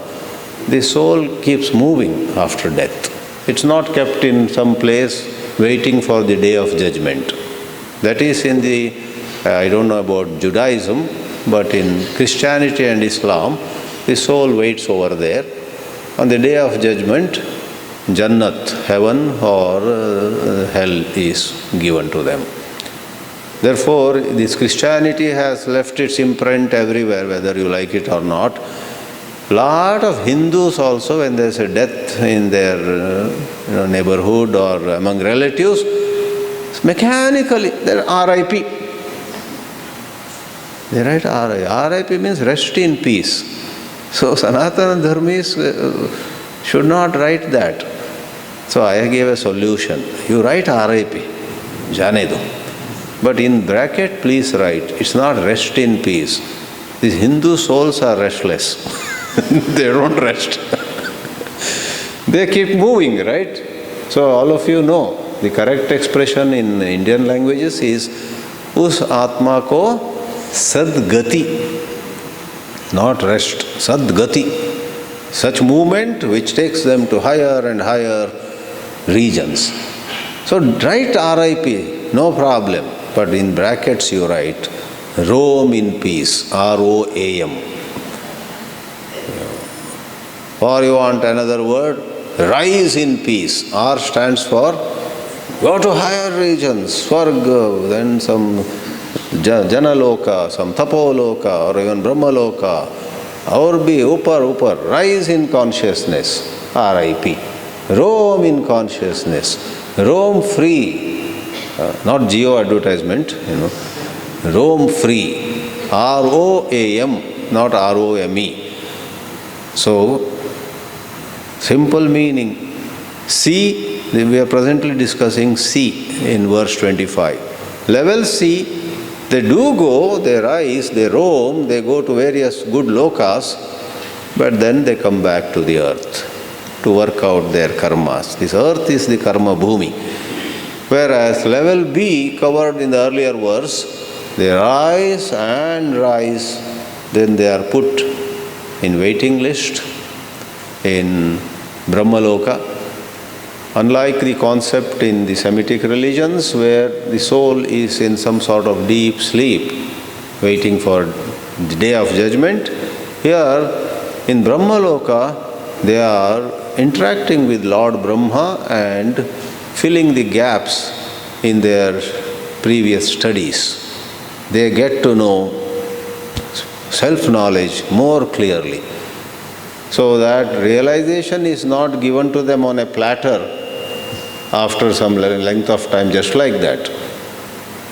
the soul keeps moving after death. It's not kept in some place waiting for the day of judgment. That is in the, I don't know about Judaism, but in Christianity and Islam, the soul waits over there. On the day of judgment, Jannat, heaven or hell is given to them. Therefore, this Christianity has left its imprint everywhere, whether you like it or not. Lot of Hindus also, when there's a death in their neighborhood or among relatives, mechanically they're RIP. They write RIP. RIP means rest in peace. So Sanatana Dharmis should not write that. So I gave a solution. You write RIP, Jane do. But in bracket, please write, it's not rest in peace. These Hindu souls are restless. They don't rest. They keep moving, right? So all of you know, the correct expression in Indian languages is, us atma ko sadgati. Not rest, sadgati. Such movement which takes them to higher and higher regions. So write RIP, no problem. But in brackets you write, roam in peace, ROAM. Or you want another word, rise in peace. R stands for go to higher regions, Swarga, then some Janaloka, some Tapoloka, or even Brahmaloka. Or be upar, rise in consciousness, RIP. Roam in consciousness, roam free. Not geo advertisement, roam free, ROAM, not ROME. So, simple meaning. C, we are presently discussing C in verse 25. Level C, they do go, they rise, they roam, they go to various good lokas, but then they come back to the earth to work out their karmas. This earth is the karma bhumi. Whereas level B, covered in the earlier verse, they rise and rise, then they are put in waiting list in Brahmaloka. Unlike the concept in the Semitic religions where the soul is in some sort of deep sleep, waiting for the day of judgment, here in Brahmaloka they are interacting with Lord Brahma and filling the gaps in their previous studies. They get to know self-knowledge more clearly. So that realization is not given to them on a platter after some length of time, just like that.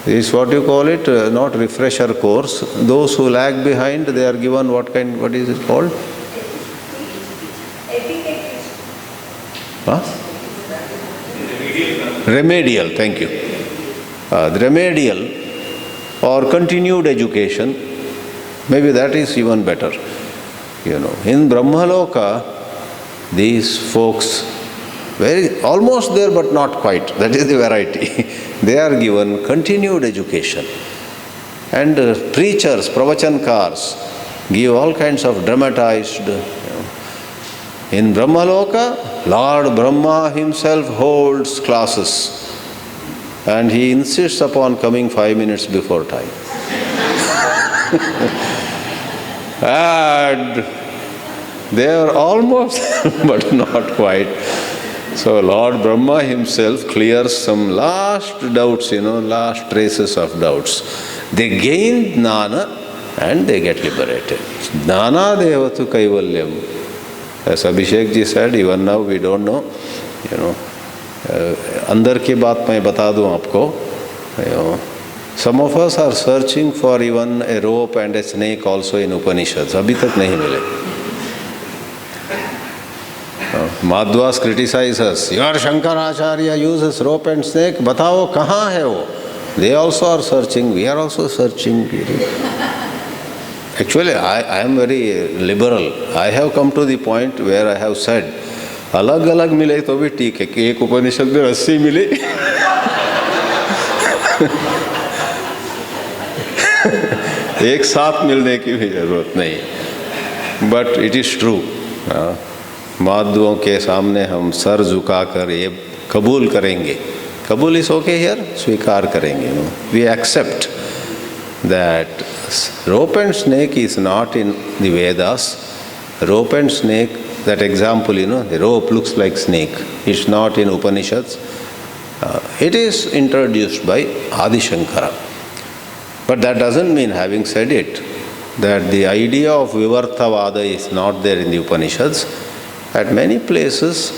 This is what you call it, not refresher course. Those who lag behind, they are given what is it called? Huh? Remedial, thank you. The remedial or continued education, maybe that is even better. In Brahmaloka, these folks, almost there but not quite, that is the variety. They are given continued education. And preachers, pravachakars, give all kinds of dramatized. In Brahmaloka, Lord Brahma himself holds classes and he insists upon coming 5 minutes before time. And they are almost, but not quite. So Lord Brahma himself clears some last doubts, last traces of doubts. They gain jnana and they get liberated. Jnana devatu kaivalyam. As Abhishek ji said, even now we don't know, अंदर की बात मैं बता दूं आपको. Some of us are searching for even a rope and a snake also in Upanishads. अभी तक नहीं मिले. Madhvas criticize us. Your Shankaracharya uses rope and snake. बताओ कहाँ है वो? They also are searching. We are also searching. Actually, I am very liberal. I have come to the point where I have said, अलग अलग मिले तो भी ठीक है कि एक उपनिषद में 80 मिले एक साथ मिलने की भी जरूरत नहीं. But it is true. माधुओं के सामने हम सर झुकाकर ये कबूल करेंगे. कबूल इज ओके हियर, स्वीकार करेंगे. We accept that rope and snake is not in the Vedas. Rope and snake, that example, the rope looks like snake. It's not in Upanishads. It is introduced by Adi Shankara. But that doesn't mean, having said it, that the idea of Vivartavada is not there in the Upanishads. At many places,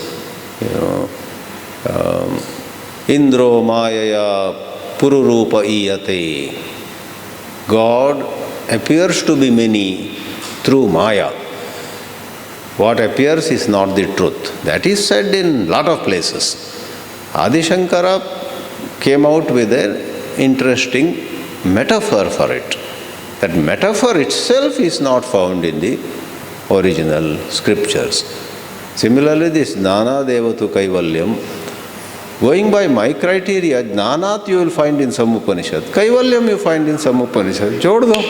Indro Mayaya Pururupa Iyate. God appears to be many through Maya. What appears is not the truth. That is said in lot of places. Adi Shankara came out with an interesting metaphor for it. That metaphor itself is not found in the original scriptures. Similarly, this Jnana Devatu Kaivalyam, going by my criteria, Jnanat you will find in some Upanishad, Kaivalyam you find in some Upanishad. Jod do.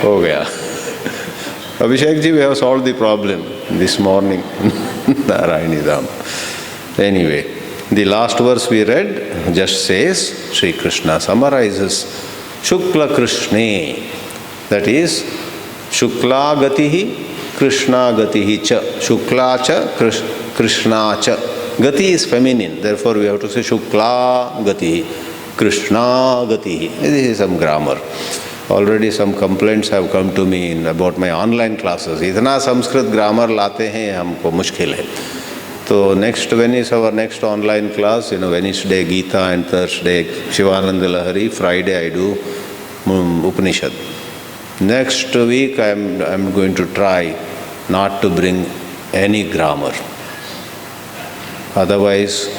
Ho gaya. Abhishek ji, we have solved the problem this morning. Narayani Dham. Anyway, the last verse we read just says, Sri Krishna summarizes, Shukla Krishne, that is, Shukla Gatihi, Krishna Gatihi cha, Shukla cha, Krishna cha. Gati is feminine, therefore we have to say Shukla Gatihi, Krishna Gatihi. This is some grammar. Already some complaints have come to me about my online classes. इतना Sanskrit grammar लाते हैं हमको मुश्किल है. So when is our next online class? Wednesday Geeta and Thursday Shivananda Lahari. Friday I do Upanishad. Next week I am going to try not to bring any grammar. Otherwise,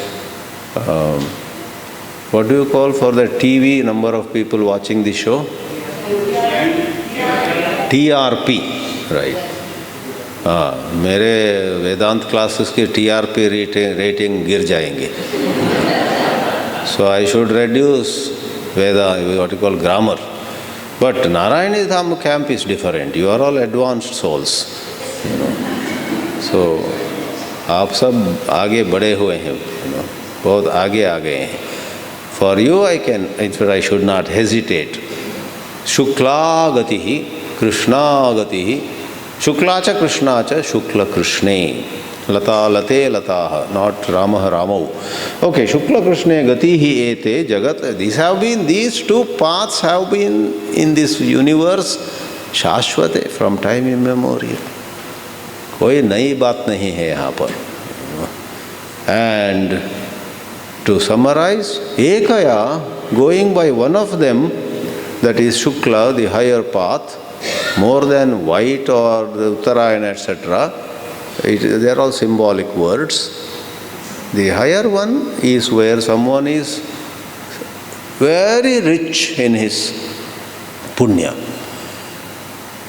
what do you call for the TV number of people watching the show? TRP, right. मेरे वेदांत classes की TRP rating गिर जाएंगे. So I should reduce what you call grammar. But Narayani Dham camp is different. You are all advanced souls. So आप सब आगे बढ़े हुए हैं, बहुत आगे आ गए हैं. For you I should not hesitate. Shukla Gatihi, Krishna Gatihi, Shukla cha Krishna cha, Shukla Krishne, Lata Late Lataha, not Ramah Ramau. Okay, Shukla Krishne Gatihi Ete Jagat. These two paths have been in this universe Shashvate from time immemorial. कोई नई बात नहीं है यहाँ पर. And to summarize, Ekaya, going by one of them, that is Shukla, the higher path, more than white or the Uttarayana, etc., they are all symbolic words. The higher one is where someone is very rich in his punya.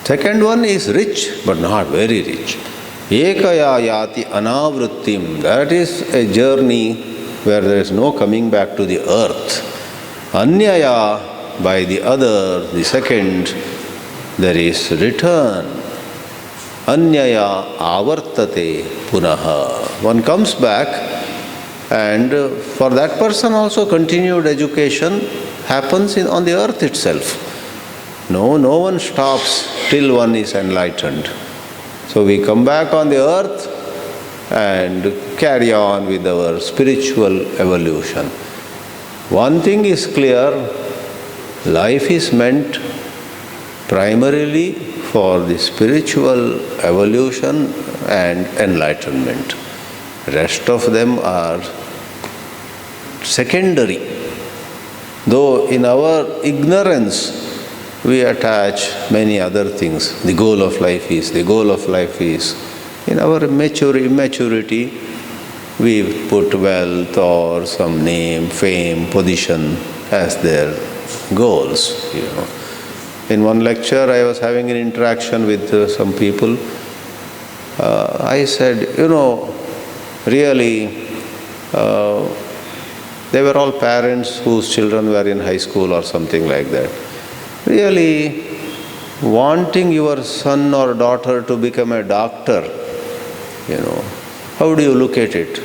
Second one is rich but not very rich. Ekaya yati anavrittim, that is a journey where there is no coming back to the earth. Anyaya, by the other, the second, there is return. Anyaya avartate punaha. One comes back, and for that person also continued education happens on the earth itself. No one stops till one is enlightened. So we come back on the earth and carry on with our spiritual evolution. One thing is clear, life is meant primarily for the spiritual evolution and enlightenment. Rest of them are secondary. Though in our ignorance we attach many other things. The goal of life is. In our immaturity, we put wealth or some name, fame, position as their goals. In one lecture, I was having an interaction with some people. I said, really, they were all parents whose children were in high school or something like that. Really, wanting your son or daughter to become a doctor, how do you look at it?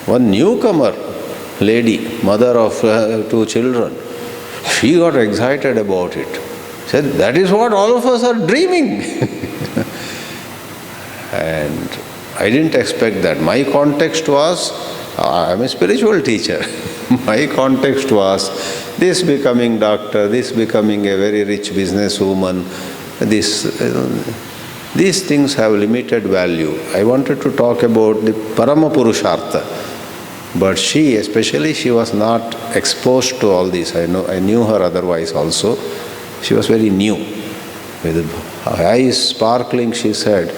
One newcomer, lady, mother of 2 children, she got excited about it. Said, that is what all of us are dreaming. And I didn't expect that. My context was, I'm a spiritual teacher. My context was this becoming doctor, this becoming a very rich businesswoman, these things have limited value. I wanted to talk about the Parama Purushartha. But she was not exposed to all this. I knew her otherwise also. She was very new. With her eyes sparkling, she said,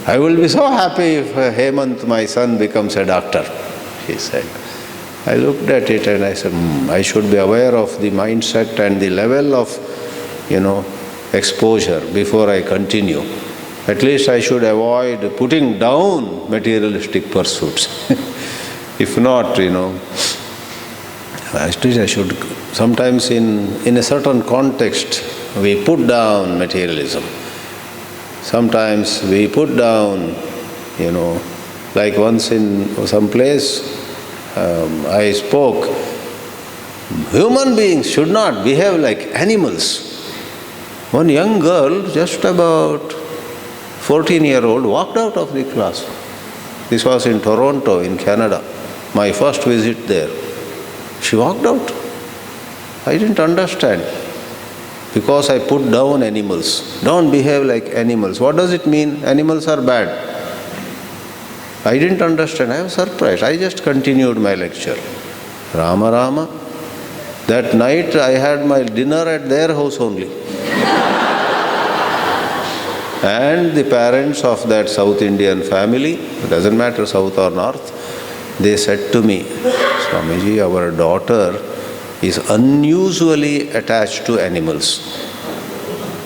I will be so happy if Hemant, my son, becomes a doctor, she said. I looked at it and I said, I should be aware of the mindset and the level of, exposure before I continue. At least I should avoid putting down materialistic pursuits. If not, at least I should, sometimes in a certain context, we put down materialism. Sometimes we put down, like once in some place, I spoke, human beings should not behave like animals. One young girl, just about 14-year-old, walked out of the class. This was in Toronto, in Canada. My first visit there. She walked out. I didn't understand. Because I put down animals. Don't behave like animals. What does it mean? Animals are bad. I didn't understand. I was surprised. I just continued my lecture. Rama Rama. That night I had my dinner at their house only. And the parents of that South Indian family, it doesn't matter south or north, they said to me, Swamiji, our daughter is unusually attached to animals.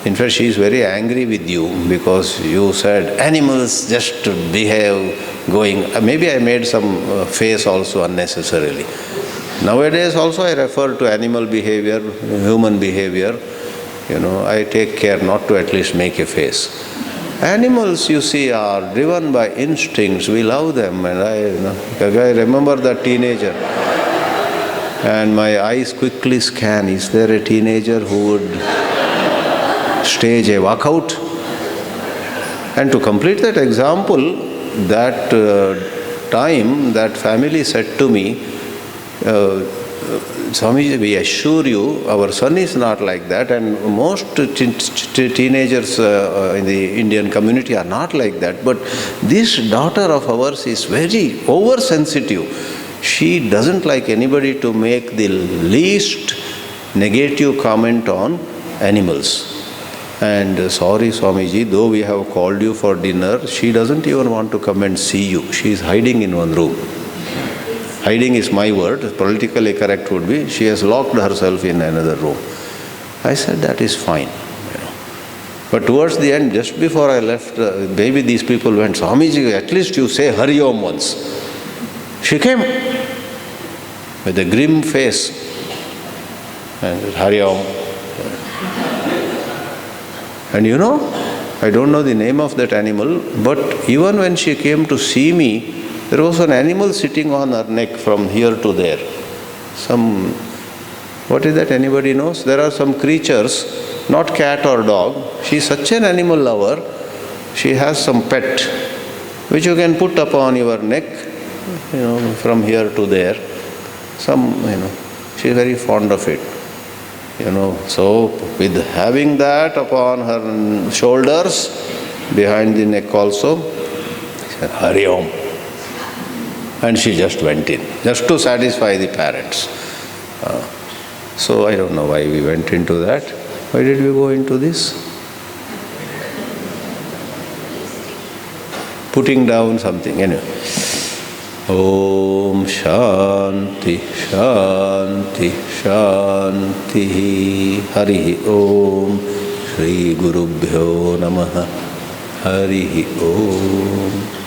In fact, she is very angry with you because you said animals just behave going. Maybe I made some face also unnecessarily. Nowadays also I refer to animal behavior, human behavior. I take care not to at least make a face. Animals, you see, are driven by instincts. We love them. And I remember that teenager. And my eyes quickly scan. Is there a teenager who would stage a walkout? And to complete that example, that time, that family said to me, Swamiji, we assure you, our son is not like that, and most teenagers in the Indian community are not like that. But this daughter of ours is very oversensitive. She doesn't like anybody to make the least negative comment on animals. And sorry, Swamiji, though we have called you for dinner, she doesn't even want to come and see you. She is hiding in one room. Hiding is my word, politically correct would be, she has locked herself in another room. I said, that is fine. But towards the end, just before I left, maybe these people went, Swamiji, at least you say Hari Om once. She came with a grim face and said, Hari Om. And I don't know the name of that animal, but even when she came to see me, there was an animal sitting on her neck from here to there. What is that, anybody knows? There are some creatures, not cat or dog. She is such an animal lover. She has some pet, which you can put upon your neck, from here to there. She is very fond of it. So with having that upon her shoulders, behind the neck also, she said, Hari Om. And she just went in, just to satisfy the parents. So I don't know why we went into that. Why did we go into this? Putting down something, anyway. Oh. Om Shanti Shanti Shanti. Hari Om. Shri Gurubhyo Namaha. Hari Om.